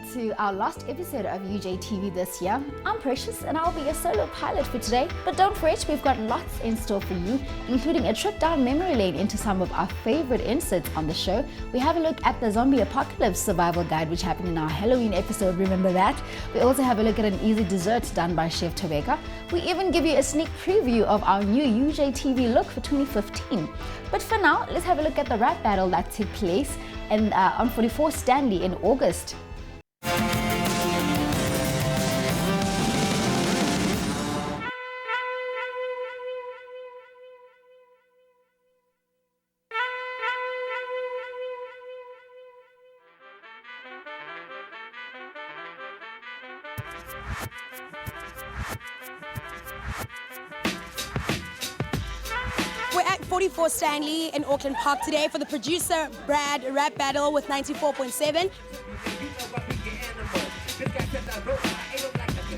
welcome to our last episode of UJtv this year. I'm Precious and I'll be your solo pilot for today. But don't fret, we've got lots in store for you, including a trip down memory lane into some of our favorite inserts on the show. We have a look at the zombie apocalypse survival guide, which happened in our Halloween episode, remember that? We also have a look at an easy dessert done by Chef Tobeka. We even give you a sneak preview of our new UJtv look for 2015. But for now, let's have a look at the rap battle that took place on 44 Stanley in August. We're at 44 Stanley in Auckland Park today for the producer Brad rap battle with 94.7.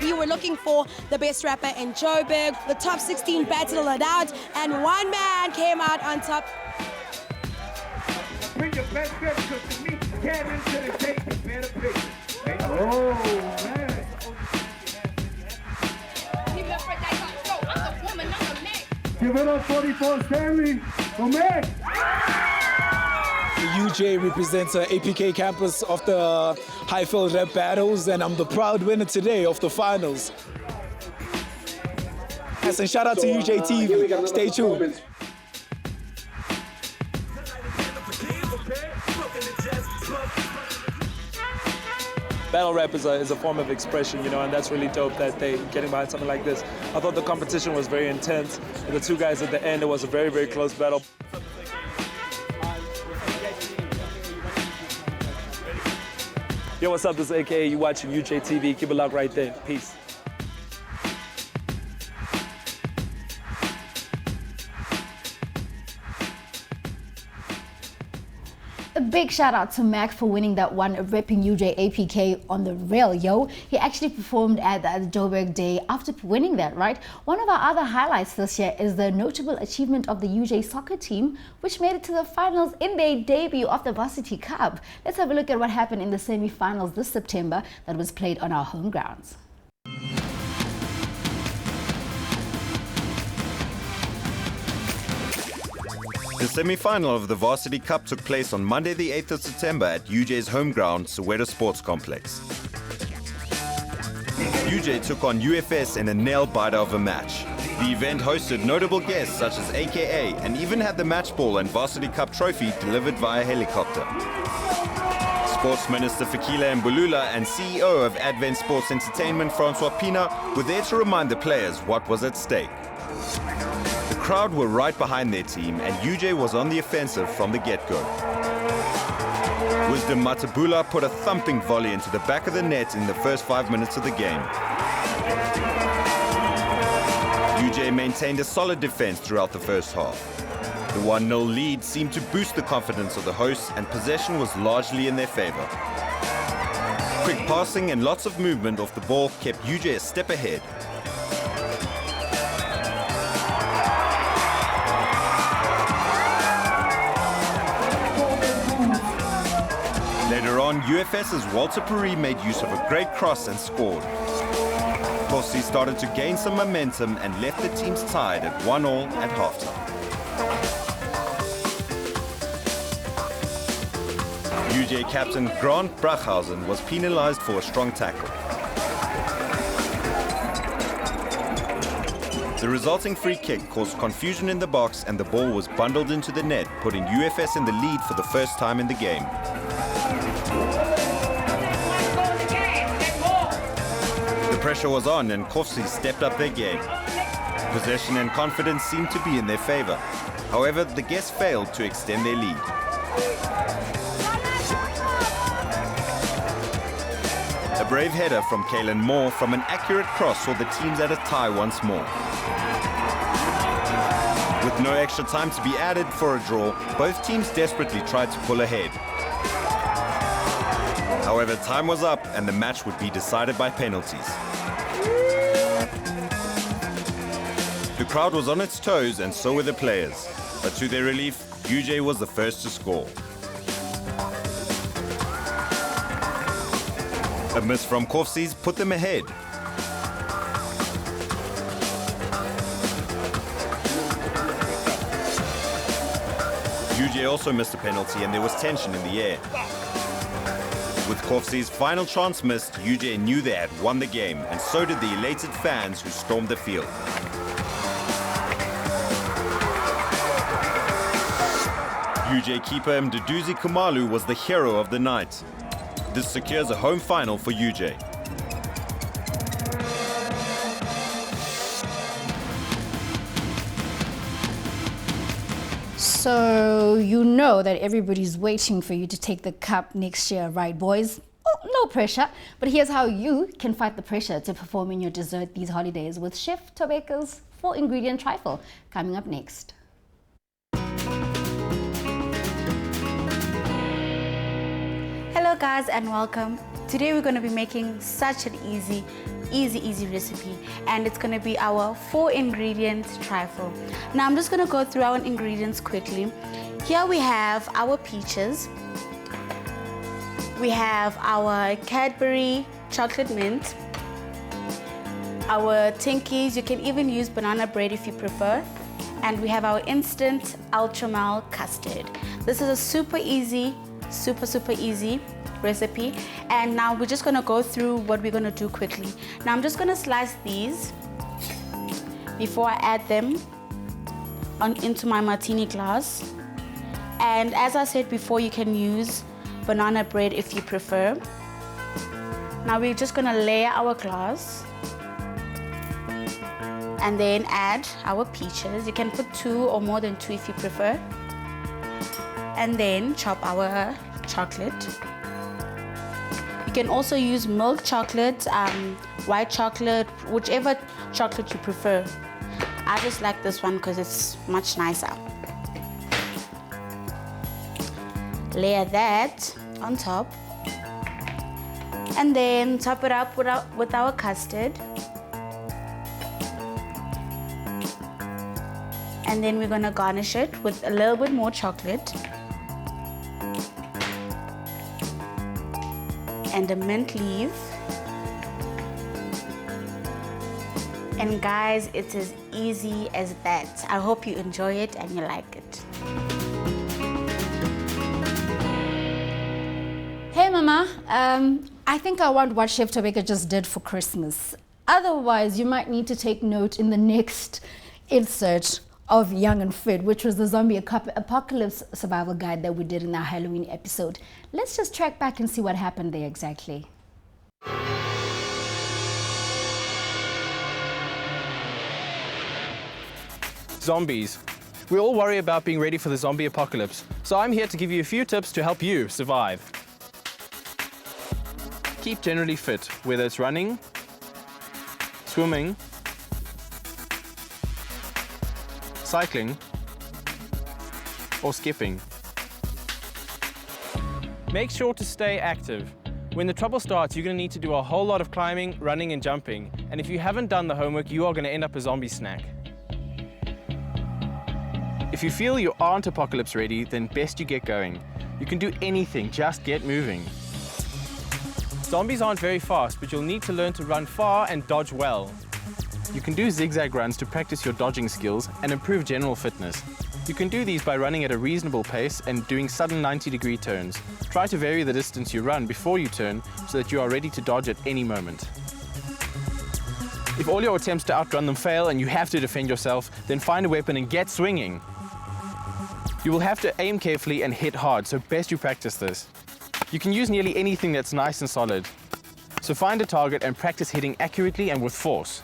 We were looking for the best rapper in Joburg. The top 16 battled it out, and one man came out on top. Bring your best friend to me, get into the tape, better pick. Oh, man. Give it up, 44 Stanley, for me. UJ represents the APK campus of the Highfield Rap Battles, and I'm the proud winner today of the finals. Yes, and shout out to UJtv. Stay tuned. Battle rap is a form of expression, and that's really dope that they're getting behind something like this. I thought the competition was very intense. The two guys at the end, it was a very, very close battle. Yo, what's up? This is AKA. You watching UJtv. Keep it locked right there. Peace. A big shout out to Mac for winning that one, repping UJ APK on the rail, yo. He actually performed at the Joburg Day after winning that, right? One of our other highlights this year is the notable achievement of the UJ soccer team, which made it to the finals in their debut of the Varsity Cup. Let's have a look at what happened in the semi-finals this September that was played on our home grounds. The semi-final of the Varsity Cup took place on Monday the 8th of September at UJ's home ground, Soweto Sports Complex. UJ took on UFS in a nail-biter of a match. The event hosted notable guests such as AKA and even had the match ball and Varsity Cup trophy delivered via helicopter. Sports Minister Fikile Mbulula and CEO of Advent Sports Entertainment Francois Pina were there to remind the players what was at stake. The crowd were right behind their team and UJ was on the offensive from the get-go. Wisdom Matabula put a thumping volley into the back of the net in the first 5 minutes of the game. UJ maintained a solid defense throughout the first half. The 1-0 lead seemed to boost the confidence of the hosts and possession was largely in their favor. Quick passing and lots of movement off the ball kept UJ a step ahead. Later on, UFS's Walter Puri made use of a great cross and scored. Corsi started to gain some momentum and left the teams tied at 1-1 at halftime. UJ captain Grant Brachhausen was penalized for a strong tackle. The resulting free kick caused confusion in the box and the ball was bundled into the net, putting UFS in the lead for the first time in the game. The pressure was on and Kofsi stepped up their game. Possession and confidence seemed to be in their favor. However, the guests failed to extend their lead. A brave header from Kalen Moore from an accurate cross saw the teams at a tie once more. With no extra time to be added for a draw, both teams desperately tried to pull ahead. However, time was up and the match would be decided by penalties. The crowd was on its toes and so were the players. But to their relief, UJ was the first to score. A miss from Kofsies put them ahead. UJ also missed a penalty and there was tension in the air. With Kofsies' final chance missed, UJ knew they had won the game, and so did the elated fans who stormed the field. UJ keeper Mduduzi Kumalu was the hero of the night. This secures a home final for UJ. So you know that everybody's waiting for you to take the cup next year, right, boys? Oh, no pressure, but here's how you can fight the pressure to perform in your dessert these holidays with Chef Tobeko's 4-ingredient trifle, coming up next. Hello guys and welcome. Today we're going to be making such an easy recipe, and it's going to be our 4-ingredient trifle. Now I'm just going to go through our ingredients quickly. Here we have our peaches, we have our Cadbury chocolate mint, our Tinkies, you can even use banana bread if you prefer, and we have our instant ultramel custard. This is a super easy recipe, and now we're just going to go through what we're going to do quickly. Now I'm just going to slice these before I add them into my martini glass, and as I said before, you can use banana bread if you prefer. Now we're just going to layer our glass and then add our peaches. You can put 2 or more than 2 if you prefer, and then chop our chocolate. You can also use milk chocolate, white chocolate, whichever chocolate you prefer. I just like this one because it's much nicer. Layer that on top, and then top it up with our custard. And then we're going to garnish it with a little bit more chocolate and a mint leaf. And guys, it's as easy as that. I hope you enjoy it and you like it. Hey mama, I think I want what Chef Tobeka just did for Christmas. Otherwise, you might need to take note in the next insert of Young and Fit, which was the zombie apocalypse survival guide that we did in our Halloween episode. Let's just track back and see what happened there exactly. Zombies. We all worry about being ready for the zombie apocalypse, so I'm here to give you a few tips to help you survive. Keep generally fit, whether it's running, swimming, cycling, or skipping. Make sure to stay active. When the trouble starts, you're going to need to do a whole lot of climbing, running, and jumping. And if you haven't done the homework, you are going to end up a zombie snack. If you feel you aren't apocalypse ready, then best you get going. You can do anything, just get moving. Zombies aren't very fast, but you'll need to learn to run far and dodge well. You can do zigzag runs to practice your dodging skills and improve general fitness. You can do these by running at a reasonable pace and doing sudden 90-degree turns. Try to vary the distance you run before you turn so that you are ready to dodge at any moment. If all your attempts to outrun them fail and you have to defend yourself, then find a weapon and get swinging. You will have to aim carefully and hit hard, so best you practice this. You can use nearly anything that's nice and solid. So find a target and practice hitting accurately and with force.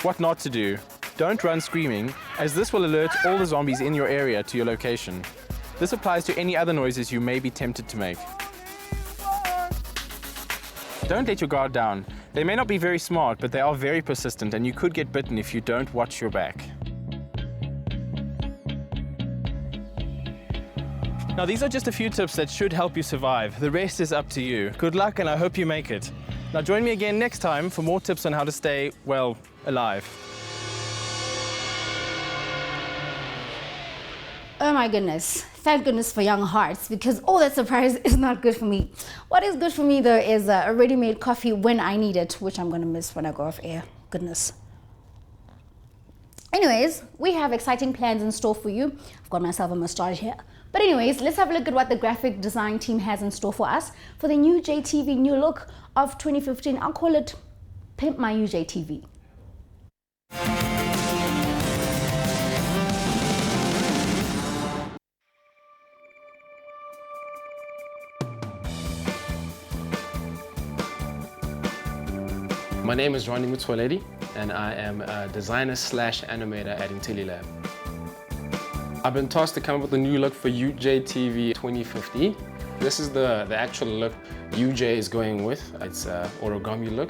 What not to do. Don't run screaming, as this will alert all the zombies in your area to your location. This applies to any other noises you may be tempted to make. Don't let your guard down. They may not be very smart, but they are very persistent, and you could get bitten if you don't watch your back. Now, these are just a few tips that should help you survive. The rest is up to you. Good luck, and I hope you make it. Now, join me again next time for more tips on how to stay, well, alive. Oh my goodness. Thank goodness for young hearts, because all that surprise is not good for me. What is good for me though is a ready-made coffee when I need it, which I'm gonna miss when I go off air. Goodness. Anyways, we have exciting plans in store for you. I've got myself a massage here. But anyways, let's have a look at what the graphic design team has in store for us for the new UJtv new look of 2015. I'll call it Pimp My UJtv. My name is Ronnie Mutwaledi, and I am a designer / animator at IntelliLab. I've been tasked to come up with a new look for UJtv 2015. This is the actual look UJ is going with. It's an origami look.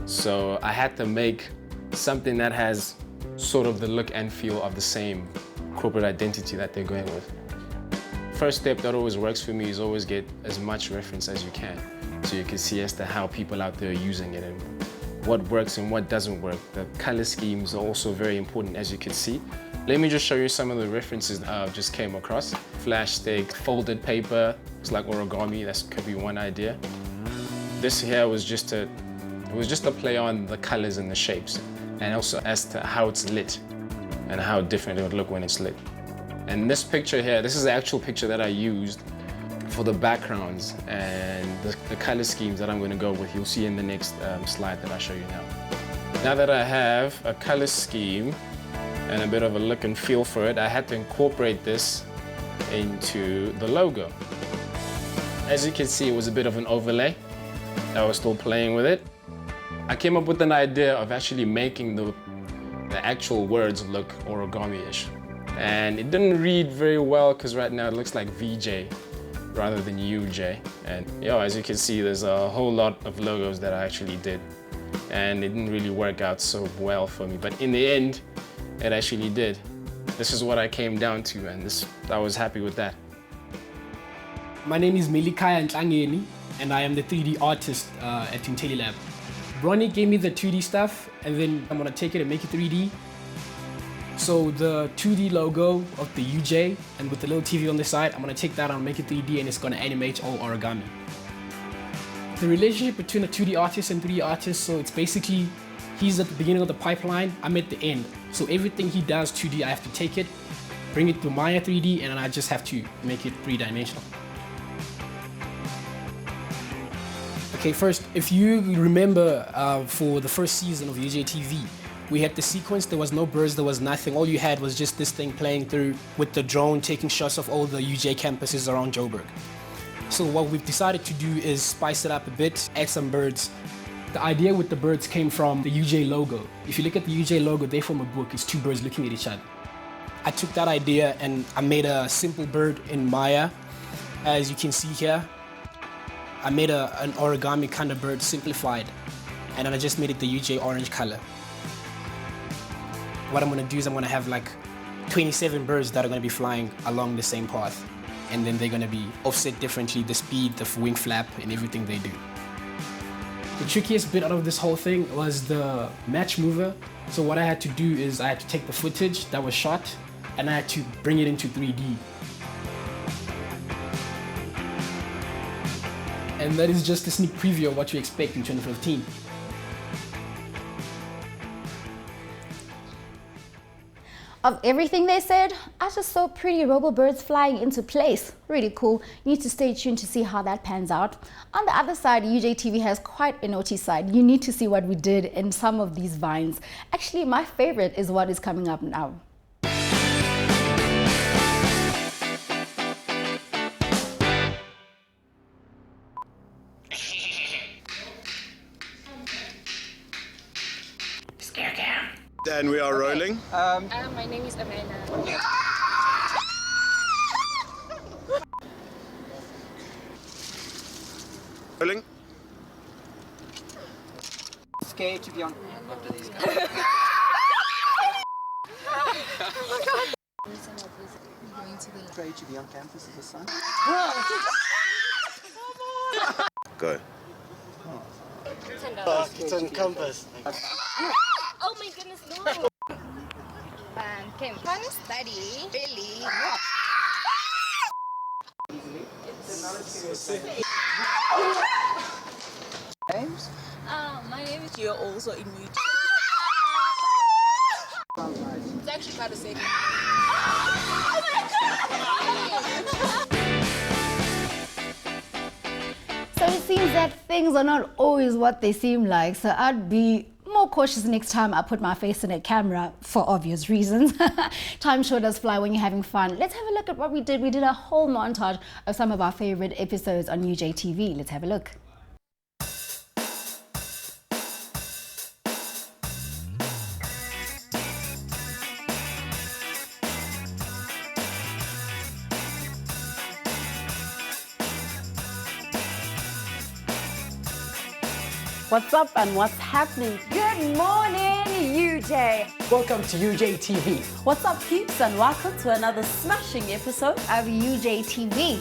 So I had to make something that has sort of the look and feel of the same corporate identity that they're going with. First step that always works for me is always get as much reference as you can, so you can see as to how people out there are using it and what works and what doesn't work. The color schemes are also very important, as you can see. Let me just show you some of the references that I just came across. Flash stick, folded paper, it's like origami, that could be one idea. This here was just a play on the colors and the shapes, and also as to how it's lit and how different it would look when it's lit. And this picture here, this is the actual picture that I used for the backgrounds and the color schemes that I'm going to go with. You'll see in the next slide that I show you now. Now that I have a color scheme and a bit of a look and feel for it, I had to incorporate this into the logo. As you can see, it was a bit of an overlay. I was still playing with it. I came up with an idea of actually making the actual words look origami-ish. And it didn't read very well because right now it looks like VJ rather than UJ. And as you can see, there's a whole lot of logos that I actually did, and it didn't really work out so well for me. But in the end, it actually did. This is what I came down to, and I was happy with that. My name is Melikaya Ntlangeni, and I am the 3D artist at IntelliLab. Bronny gave me the 2D stuff, and then I'm gonna take it and make it 3D. So the 2D logo of the UJ and with the little TV on the side, I'm gonna take that and make it 3D, and it's gonna animate all origami. The relationship between a 2D artist and 3D artist, so it's basically, he's at the beginning of the pipeline, I'm at the end. So everything he does 2D, I have to take it, bring it to Maya 3D, and then I just have to make it 3-dimensional. Okay, first, if you remember for the first season of UJtv, we had the sequence, there was no birds, there was nothing. All you had was just this thing playing through with the drone, taking shots of all the UJ campuses around Joburg. So what we've decided to do is spice it up a bit, add some birds. The idea with the birds came from the UJ logo. If you look at the UJ logo, they form a book, it's two birds looking at each other. I took that idea and I made a simple bird in Maya. As you can see here, I made an origami kind of bird, simplified, and then I just made it the UJ orange color. What I'm gonna do is I'm gonna have like 27 birds that are gonna be flying along the same path, and then they're gonna be offset differently, the speed, the wing flap, and everything they do. The trickiest bit out of this whole thing was the match mover. So what I had to do is I had to take the footage that was shot and I had to bring it into 3D. And that is just a sneak preview of what you expect in 2015. Of everything they said, I just saw pretty robo birds flying into place. Really cool. You need to stay tuned to see how that pans out. On the other side, UJtv has quite a naughty side. You need to see what we did in some of these vines. Actually, my favorite is what is coming up now. And we are rolling. My name is Amanda. Rolling. Scared to be on after these guys. Oh my God. Afraid to be on campus as a son. Go. It's on campus. Oh my goodness, no. Can fun study really Names? My name is Gio, also in YouTube. It's actually kind of safe. So it seems that things are not always what they seem like. So I'd be more cautious next time I put my face in a camera for obvious reasons. Time sure does fly when you're having fun. Let's have a look at what we did. We did a whole montage of some of our favorite episodes on UJtv. Let's have a look. What's up and what's happening? Good morning, UJ. Welcome to UJtv. What's up, peeps, and welcome to another smashing episode of UJtv.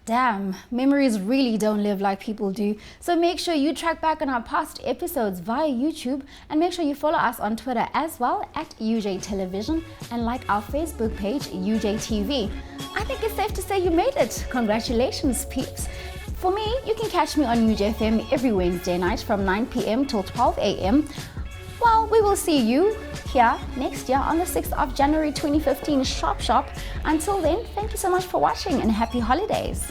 Damn, memories really don't live like people do. So make sure you track back on our past episodes via YouTube and make sure you follow us on Twitter as well at UJ Television and like our Facebook page, UJtv. I think it's safe to say you made it. Congratulations, peeps. For me, you can catch me on UJFM every Wednesday night from 9 p.m. till 12 a.m. Well, we will see you here next year on the 6th of January 2015, sharp. Until then, thank you so much for watching and happy holidays.